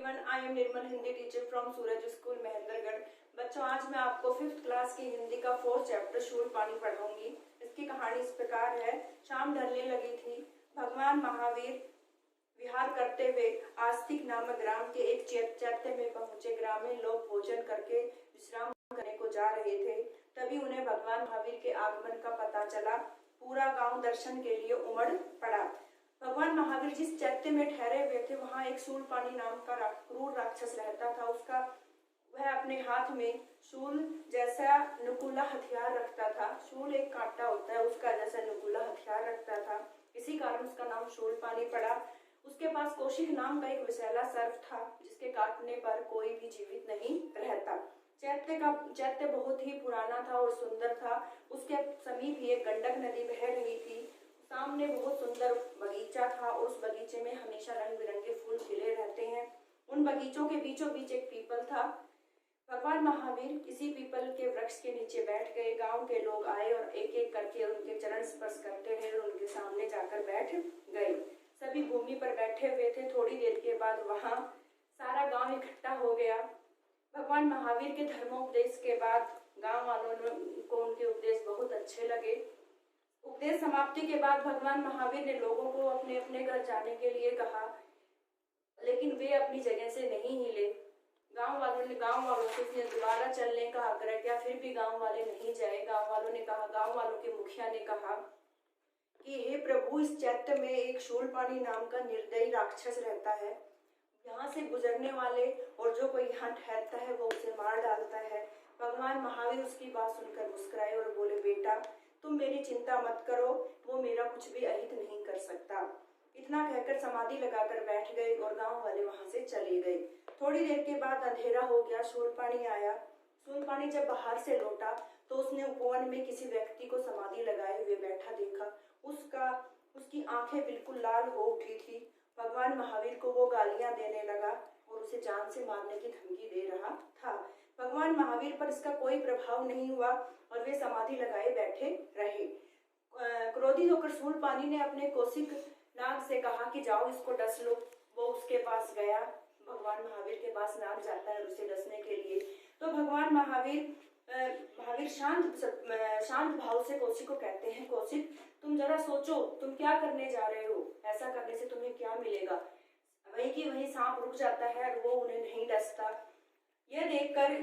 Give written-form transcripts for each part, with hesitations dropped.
Everyone, I am Nirmal, Hindi teacher from Suraj school Mahendragarh. बच्चों, आज मैं आपको 5th क्लास की हिंदी का 4th चैप्टर शूल पानी पढ़ाऊंगी। इसकी कहानी इस प्रकार है। शाम ढलने लगी थी। भगवान महावीर विहार करते हुए आस्तिक नामक ग्राम के एक चैत्य में पहुंचे। ग्रामीण लोग भोजन करके विश्राम करने को जा रहे थे। तभी उन्हें भगवान महावीर के आगमन का पता चला। पूरा गांव दर्शन के लिए उमड़ पड़ा। भगवान महावीर जिस चैत्य में ठहरे हुए थे, वहां एक शूलपाणी नाम का क्रूर राक्षस रहता था। वह अपने हाथ में शूल जैसा नुकीला हथियार रखता था। शूल एक कांटा होता है, उसका जैसा नुकीला हथियार रखता था। इसी कारण उसका नाम शूलपाणी पड़ा। उसके पास कौशिक नाम का एक विषैला सर्प था, जिसके काटने पर कोई भी जीवित नहीं रहता। चैत्य बहुत ही पुराना था और सुंदर था। उसके समीप ही एक गंडक नदी बह रही थी। सामने बहुत सुंदर बगीचा था और उस बगीचे में हमेशा रंग बिरंगे फूल खिले रहते हैं। उन बगीचों के बीचों बीच एक पीपल था। भगवान महावीर इसी पीपल के वृक्ष के नीचे बैठ गए। गांव के लोग आए और एक एक करके उनके चरण स्पर्श करते रहे और उनके सामने जाकर बैठ गए। सभी भूमि पर बैठे हुए थे। थोड़ी देर के बाद वहां सारा गांव इकट्ठा हो गया। भगवान महावीर के धर्मोपदेश के बाद गांव वालों को उनके उपदेश बहुत अच्छे लगे। उपदेश समाप्ति के बाद भगवान महावीर ने लोगों को अपने अपने घर जाने के लिए कहा, लेकिन वे अपनी जगह से नहीं हिले। गांव वालों से दोबारा चलने का आग्रह किया, फिर भी गांव वाले नहीं जाए। गांव वालों के मुखिया ने कहा कि हे प्रभु, इस चैत्य में एक शूलपाणी नाम का निर्दयी राक्षस रहता है। यहाँ से गुजरने वाले और जो कोई यहाँ ठहरता है वो उसे मार डालता है। भगवान महावीर उसकी बात सुनकर मुस्कुराए और बोले, बेटा, तुम मेरी चिंता मत करो, वो मेरा कुछ भी अहित नहीं कर सकता। इतना कहकर समाधि लगाकर बैठ गए और गांव वाले वहां से चले गए। थोड़ी देर के बाद अंधेरा हो गया। शूलपाणी आया। शूलपाणी जब बाहर से लौटा तो उसने उपवन में किसी व्यक्ति को समाधि लगाए हुए बैठा देखा। उसकी आंखें बिल्कुल लाल हो उठी थी। भगवान महावीर को वो गालियां देने लगा और उसे जान से मारने की धमकी दे रहा था। भगवान महावीर पर इसका कोई प्रभाव नहीं हुआ और वे समाधि लगाए बैठे रहे। क्रोधित होकर शूलपाणी ने अपने कौशिक नाग से कहा कि जाओ, इसको डस लो। वो उसके पास गया। भगवान महावीर के पास नाग जाता है उसे डसने के लिए। तो भगवान महावीर शांत भाव से कौशिक को कहते हैं, कौशिक, तुम जरा सोचो, तुम क्या करने जा रहे हो? ऐसा करने से तुम्हें क्या मिलेगा? वहीं की वहीं सांप रुक जाता है और वो उन्हें नहीं डसता। यह देखकर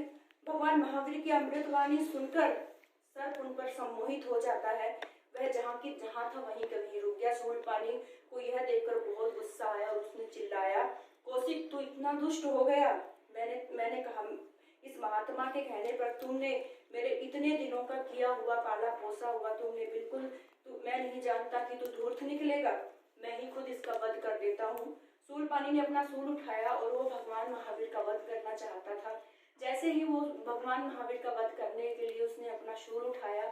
भगवान महावीर की अमृतवाणी सुनकर सर्प उन पर सम्मोहित हो जाता है। वह जहाँ था वहीं कहीं रुक गया। शूलपाणी को यह देखकर बहुत गुस्सा आया और उसने चिल्लाया, कौशिक, तू इतना दुष्ट हो गया? मैंने कहा, इस महात्मा के कहने पर तुमने मेरे इतने दिनों का किया हुआ पाला पोसा हुआ तुमने मैं नहीं जानता कि तू धूर्त निकलेगा। मैं ही खुद इसका वध कर देता हूँ। शूलपाणी ने अपना शूल उठाया और वो भगवान महावीर का वध करना चाहता था। जैसे ही वो भगवान महावीर का वध करने के लिए उसने अपना शूल उठाया,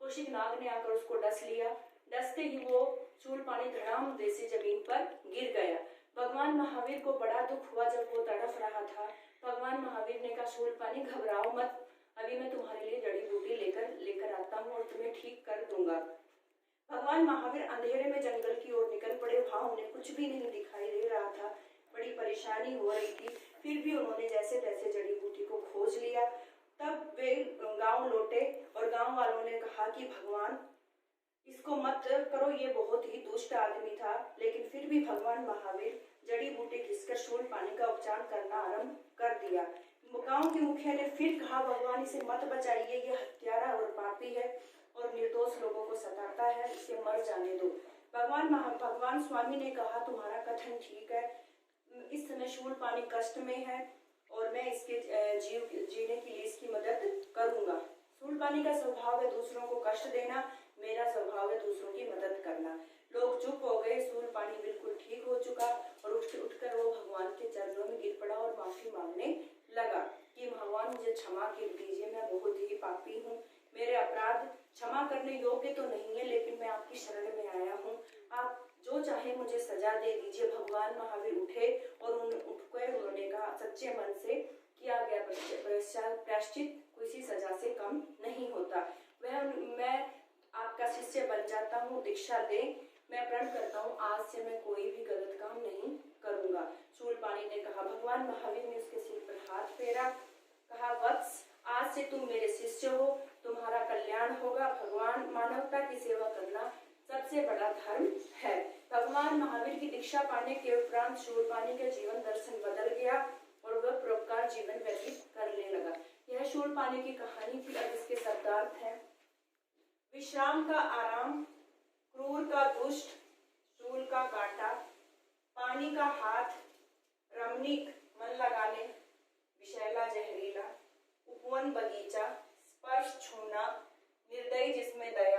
कौशिक नाग ने आकर उसको डस लिया। डसते ही वो शूलपाणी धड़ाम से जमीन पर गिर गया। भगवान महावीर को बड़ा दुख हुआ जब वो तड़फ रहा था। भगवान महावीर ने कहा, शूलपाणी, घबराओ मत, अभी मैं तुम्हारे लिए जड़ी बूटी लेकर आता हूँ और तुम्हें ठीक कर दूंगा। भगवान महावीर अंधेरे में जंगल की ओर निकल पड़े। वहां उन्हें कुछ भी नहीं दिखाई दे रहा था। बड़ी परेशानी हो रही थी, फिर भी उन्होंने जैसे तैसे जड़ी बूटी को खोज लिया। तब वे गांव लौटे और गांव वालों ने कहा कि भगवान, इसको मत करो, ये बहुत ही दुष्ट आदमी था। लेकिन फिर भी भगवान महावीर जड़ी बूटी घिसकर शूलपाणी का उपचार करना आरंभ कर दिया। गांव के मुखिया ने फिर कहा, भगवान, इसे मत बचाइए, ये हत्यारा और पापी है और निर्दोष लोगों को सताता है, इसे मर जाने दो। भगवान स्वामी ने कहा, तुम्हारा कथन ठीक है। इस समय शूलपाणी कष्ट में है और मैं इसके जीने के लिए इसकी मदद करूंगा। शूलपाणी का स्वभाव है दूसरों को कष्ट देना, मेरा स्वभाव है दूसरों की मदद करना। लोग चुप हो गए। शूलपाणी बिल्कुल ठीक हो चुका और उठकर वो भगवान के चरणों में गिर पड़ा और माफी मांगने लगा कि भगवान, मुझे क्षमा कर दीजिए, मैं बहुत ही पापी हूँ, मेरे अपराध क्षमा करने योग्य तो नहीं है, लेकिन मैं आपकी शरण में आया हूँ, आप जो चाहे मुझे सजा दे दीजिए। भगवान महावीर उठे और उठकर उन्होंने कहा, सच्चे मन से किया गया प्रायश्चित किसी सजा से कम नहीं होता। मैं आपका शिष्य बन जाता हूँ, दीक्षा दें। मैं प्रण करता हूँ, आज से मैं कोई भी गलत काम नहीं करूंगा। शूलपाणी ने कहा, भगवान भगवान महावीर ने उसके सिर पर हाथ फेरा, कहा, वत्स, आज से तुम मेरे शिष्य हो, तुम्हारा कल्याण होगा। भगवान, मानवता की सेवा करना सबसे बड़ा धर्म है। भगवान महावीर की दीक्षा पाने के उपरांत शूलपाणी का जीवन दर्शन बदल गया और वह परोपकार जीवन व्यतीत करने लगा। यह शूलपाणी की कहानी थी। अब इसके शब्दार्थ है। विश्राम का आराम, क्रूर का दुष्ट, शूल का कांटा, पानी का हाथ, रमणीक मन लगाने, विषैला जहरीला, उपवन बगीचा, स्पर्श छूना, निर्दयी जिसमें दया,